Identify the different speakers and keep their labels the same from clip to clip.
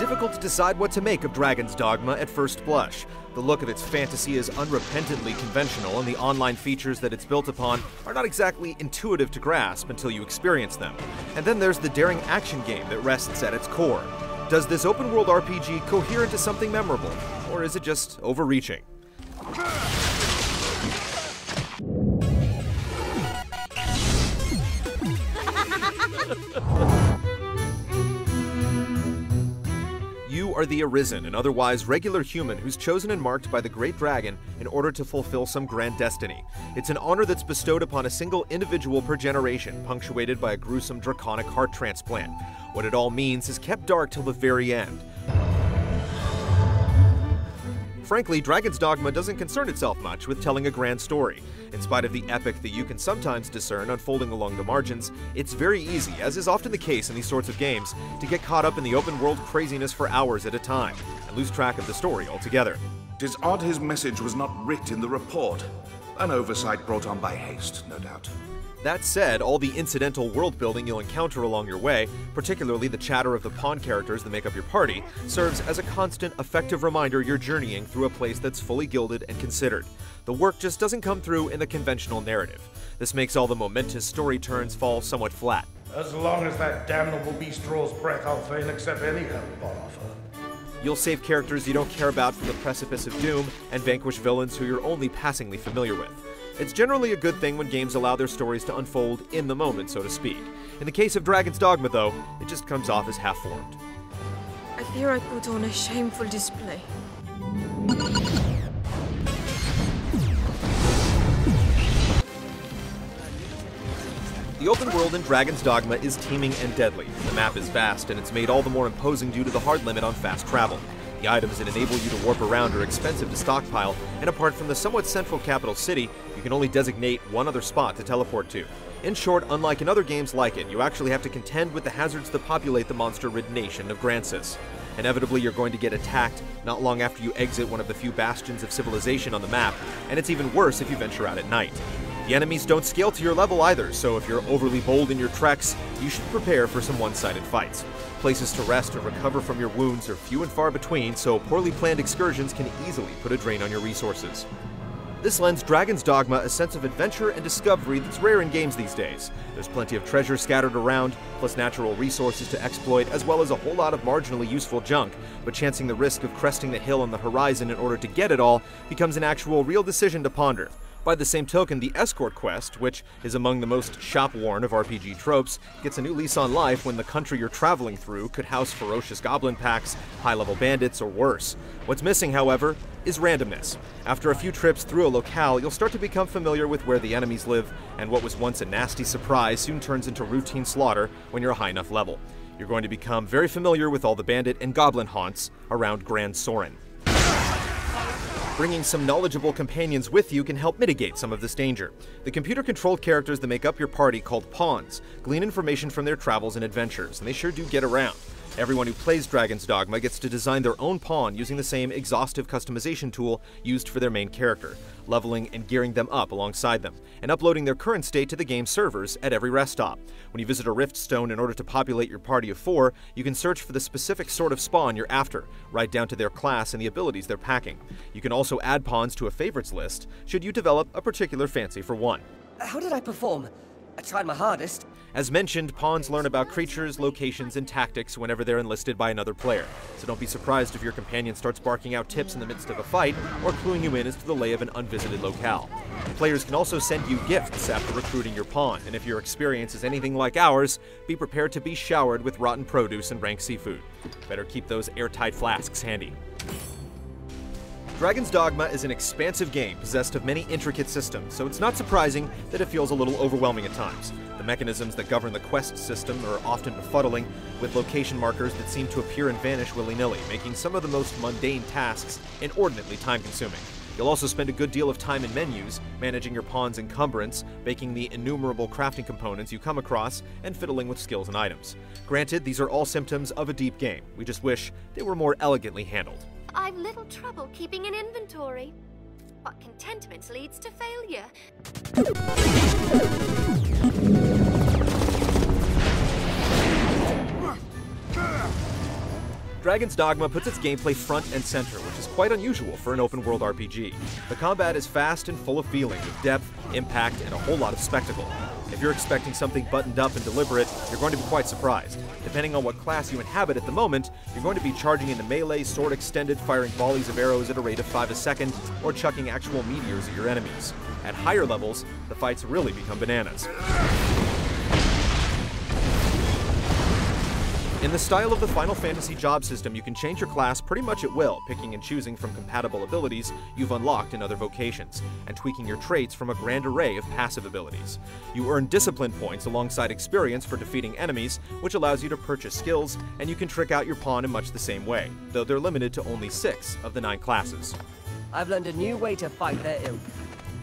Speaker 1: difficult to decide what to make of Dragon's Dogma at first blush. The look of its fantasy is unrepentantly conventional, and the online features that it's built upon are not exactly intuitive to grasp until you experience them. And then there's the daring action game that rests at its core. Does this open-world RPG cohere into something memorable, or is it just overreaching? You are the Arisen, an otherwise regular human who's chosen and marked by the Great Dragon in order to fulfill some grand destiny. It's an honor that's bestowed upon a single individual per generation, punctuated by a gruesome draconic heart transplant. What it all means is kept dark till the very end. Frankly, Dragon's Dogma doesn't concern itself much with telling a grand story. In spite of the epic that you can sometimes discern unfolding along the margins, it's very easy, as is often the case in these sorts of games, to get caught up in the open-world craziness for hours at a time, and lose track of the story altogether.
Speaker 2: It is odd his message was not writ in the report. An oversight brought on by haste, no doubt.
Speaker 1: That said, all the incidental world building you'll encounter along your way, particularly the chatter of the pawn characters that make up your party, serves as a constant, effective reminder you're journeying through a place that's fully gilded and considered. The work just doesn't come through in the conventional narrative. This makes all the momentous story turns fall somewhat flat.
Speaker 3: As long as that damnable beast draws breath, I'll fain accept any help on offer.
Speaker 1: You'll save characters you don't care about from the precipice of doom, and vanquish villains who you're only passingly familiar with. It's generally a good thing when games allow their stories to unfold in the moment, so to speak. In the case of Dragon's Dogma, though, it just comes off as half-formed.
Speaker 4: I fear I put on a shameful display.
Speaker 1: The open world in Dragon's Dogma is teeming and deadly. The map is vast, and it's made all the more imposing due to the hard limit on fast travel. The items that enable you to warp around are expensive to stockpile, and apart from the somewhat central capital city, you can only designate one other spot to teleport to. In short, unlike in other games like it, you actually have to contend with the hazards that populate the monster-ridden nation of Grancis. Inevitably, you're going to get attacked not long after you exit one of the few bastions of civilization on the map, and it's even worse if you venture out at night. The enemies don't scale to your level either, so if you're overly bold in your treks, you should prepare for some one-sided fights. Places to rest or recover from your wounds are few and far between, so poorly planned excursions can easily put a drain on your resources. This lends Dragon's Dogma a sense of adventure and discovery that's rare in games these days. There's plenty of treasure scattered around, plus natural resources to exploit, as well as a whole lot of marginally useful junk, but chancing the risk of cresting the hill on the horizon in order to get it all becomes an actual real decision to ponder. By the same token, the escort quest, which is among the most shop-worn of RPG tropes, gets a new lease on life when the country you're traveling through could house ferocious goblin packs, high-level bandits, or worse. What's missing, however, is randomness. After a few trips through a locale, you'll start to become familiar with where the enemies live, and what was once a nasty surprise soon turns into routine slaughter when you're a high enough level. You're going to become very familiar with all the bandit and goblin haunts around Grand Soren. Bringing some knowledgeable companions with you can help mitigate some of this danger. The computer-controlled characters that make up your party, called pawns, glean information from their travels and adventures, and they sure do get around. Everyone who plays Dragon's Dogma gets to design their own pawn using the same exhaustive customization tool used for their main character, leveling and gearing them up alongside them, and uploading their current state to the game's servers at every rest stop. When you visit a rift stone in order to populate your party of 4, you can search for the specific sort of spawn you're after, right down to their class and the abilities they're packing. You can also add pawns to a favorites list, should you develop a particular fancy for one.
Speaker 5: How did I perform? I tried my hardest.
Speaker 1: As mentioned, pawns learn about creatures, locations, and tactics whenever they're enlisted by another player, so don't be surprised if your companion starts barking out tips in the midst of a fight, or cluing you in as to the lay of an unvisited locale. Players can also send you gifts after recruiting your pawn, and if your experience is anything like ours, be prepared to be showered with rotten produce and rank seafood. Better keep those airtight flasks handy. Dragon's Dogma is an expansive game possessed of many intricate systems, so it's not surprising that it feels a little overwhelming at times. The mechanisms that govern the quest system are often befuddling, with location markers that seem to appear and vanish willy-nilly, making some of the most mundane tasks inordinately time-consuming. You'll also spend a good deal of time in menus, managing your pawn's encumbrance, baking the innumerable crafting components you come across, and fiddling with skills and items. Granted, these are all symptoms of a deep game. We just wish they were more elegantly handled.
Speaker 6: I've little trouble keeping an inventory, but contentment leads to failure.
Speaker 1: Dragon's Dogma puts its gameplay front and center, which is quite unusual for an open-world RPG. The combat is fast and full of feeling, with depth, impact, and a whole lot of spectacle. If you're expecting something buttoned up and deliberate, you're going to be quite surprised. Depending on what class you inhabit at the moment, you're going to be charging into melee, sword extended, firing volleys of arrows at a rate of 5 a second, or chucking actual meteors at your enemies. At higher levels, the fights really become bananas. In the style of the Final Fantasy job system, you can change your class pretty much at will, picking and choosing from compatible abilities you've unlocked in other vocations, and tweaking your traits from a grand array of passive abilities. You earn discipline points alongside experience for defeating enemies, which allows you to purchase skills, and you can trick out your pawn in much the same way, though they're limited to only 6 of the 9 classes.
Speaker 5: I've learned a new way to fight their ilk.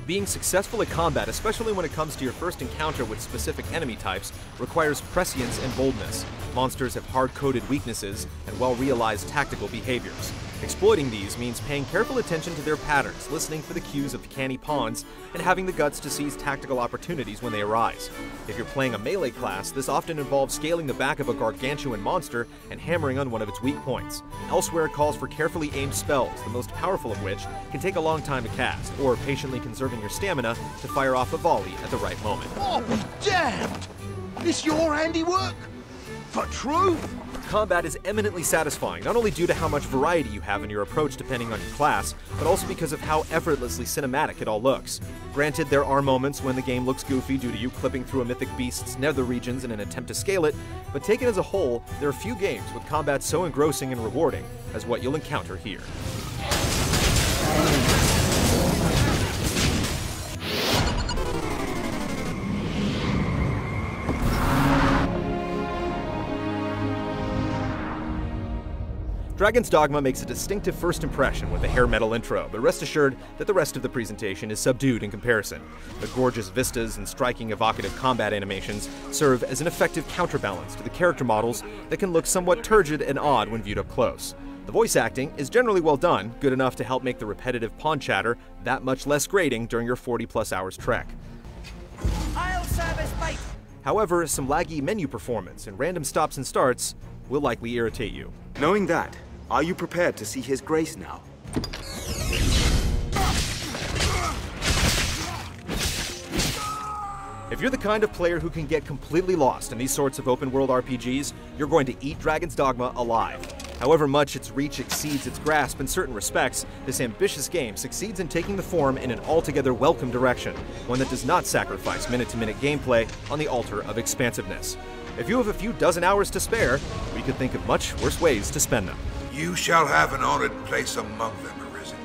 Speaker 1: Being successful at combat, especially when it comes to your first encounter with specific enemy types, requires prescience and boldness. Monsters have hard-coded weaknesses and well-realized tactical behaviors. Exploiting these means paying careful attention to their patterns, listening for the cues of canny pawns, and having the guts to seize tactical opportunities when they arise. If you're playing a melee class, this often involves scaling the back of a gargantuan monster and hammering on one of its weak points. Elsewhere, it calls for carefully aimed spells, the most powerful of which can take a long time to cast, or patiently conserving your stamina to fire off a volley at the right moment.
Speaker 7: Oh, damned! This your handiwork? For truth?
Speaker 1: Combat is eminently satisfying, not only due to how much variety you have in your approach depending on your class, but also because of how effortlessly cinematic it all looks. Granted, there are moments when the game looks goofy due to you clipping through a mythic beast's nether regions in an attempt to scale it, but taken as a whole, there are few games with combat so engrossing and rewarding as what you'll encounter here. Dragon's Dogma makes a distinctive first impression with a hair metal intro, but rest assured that the rest of the presentation is subdued in comparison. The gorgeous vistas and striking evocative combat animations serve as an effective counterbalance to the character models that can look somewhat turgid and odd when viewed up close. The voice acting is generally well done, good enough to help make the repetitive pawn chatter that much less grating during your 40+ hours trek.
Speaker 5: I'll service bait.
Speaker 1: However, some laggy menu performance and random stops and starts will likely irritate you.
Speaker 8: Knowing that, are you prepared to see his grace now?
Speaker 1: If you're the kind of player who can get completely lost in these sorts of open-world RPGs, you're going to eat Dragon's Dogma alive. However much its reach exceeds its grasp in certain respects, this ambitious game succeeds in taking the form in an altogether welcome direction, one that does not sacrifice minute-to-minute gameplay on the altar of expansiveness. If you have a few dozen hours to spare, we could think of much worse ways to spend them.
Speaker 2: You shall have an honored place among them, Arisen.